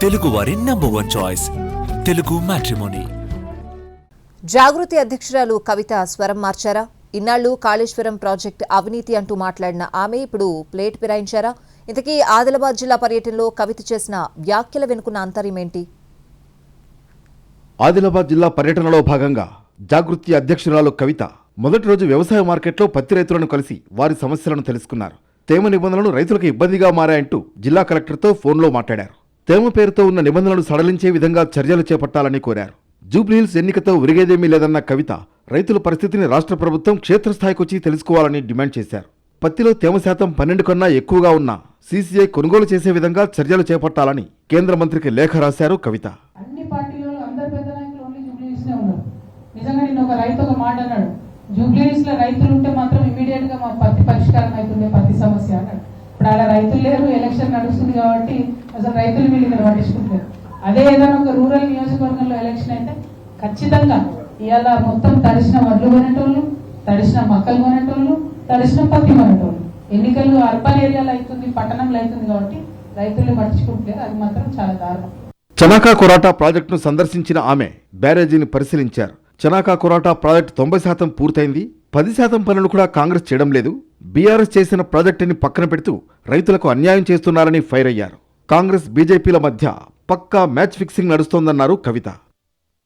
తెలుగువారి number 1 choice Telugu matrimony. జాగృతి అధ్యక్షురాలు కవిత స్వరం మార్చారా? ఇన్నాళ్లు కాళేశ్వరం ప్రాజెక్టు అవినీతి అంటూ మాట్లాడిన ఆమె ఇప్పుడు ప్లేట్ ఫిరాయించారా? ఇంతకీ ఆదిలాబాద్ జిల్లా పర్యటనలో కవిత చేసిన వ్యాఖ్యల వెనుకున్న అంతర్యమేంటి? ఆదిలాబాద్ జిల్లా పర్యటనలో భాగంగా జాగృతి అధ్యక్షురాలు కవిత మొదటి రోజు వ్యవసాయ మార్కెట్లో పత్తి రైతులను కలిసి వారి సమస్యలను తెలుసుకున్నారు. తేమ నిబంధనలు రైతులకు ఇబ్బందిగా మారాయంటూ జిల్లా కలెక్టర్తో ఫోన్లో మాట్లాడారు. తేమ పేరుతో ఉన్న నిబంధనలు సడలించే విధంగా చర్యలు చేపట్టాలని కోరారు. జూబ్లీహిల్స్ ఎన్నికతో ఉరిగేదేమీ లేదన్న కవిత రైతుల పరిస్థితిని రాష్ట్ర ప్రభుత్వం క్షేత్రస్థాయికొచ్చి తెలుసుకోవాలని డిమాండ్ చేశారు. పత్తిలో తేమ శాతం 12 కన్నా ఎక్కువగా ఉన్న సీసీఐ కొనుగోలు చేసే విధంగా చర్యలు చేపట్టాలని కేంద్ర మంత్రికి లేఖ రాశారు కవిత. అన్ని పార్టీలలో అందరు పెద్ద నాయకులు ఓన్లీ జూబ్లీహిల్స్ లో ఉన్నారు. నిజంగా నిన్న ఒక రైతు ఒక మాట అన్నాడు, జూబ్లీహిల్స్ లో రైతులు ఉంటే మాత్రం ఇమీడియట్ గా మా పత్తి పరిష్కారం అవుతుంది పత్తి సమస్య అన్నాడు. ఇప్పుడు అలా రైతులు లేరు, ఎలక్షన్ నడుస్తుంది కాబట్టి అసలు రైతులు వీళ్ళు ఇక్కడ పట్టించుకుంటారు. అదే ఏదైనా ఒక రూరల్ నియోజకవర్గంలో ఎలక్షన్ అయితే ఖచ్చితంగా ఇవాళ మొత్తం తడిసిన వడ్లు కొనేటోళ్ళు, తడిసిన మక్కలు కొనేటోళ్ళు, తడిసిన పత్తి కొనేటోళ్ళు. ఎన్నికలు అర్బన్ ఏరియాలో అవుతుంది, పట్టణంలో అవుతుంది కాబట్టి రైతులు పట్టించుకుంటారు. అది మాత్రం చాలా దారుణం. చనాకా కొరాటా ప్రాజెక్టును సందర్శించిన ఆమె బ్యారేజీని పరిశీలించారు. చనాకా కొరాటా ప్రాజెక్టు 90% పూర్తయింది, 10% పనులు కూడా కాంగ్రెస్ చేయడం లేదు, బీఆర్ఎస్ చేసిన ప్రాజెక్టుని పక్కన పెడుతూ రైతులకు అన్యాయం చేస్తున్నారని ఫైర్ అయ్యారు. కాంగ్రెస్ బీజేపీల మధ్య పక్కా మ్యాచ్ ఫిక్సింగ్ నడుస్తోందన్నారు కవిత.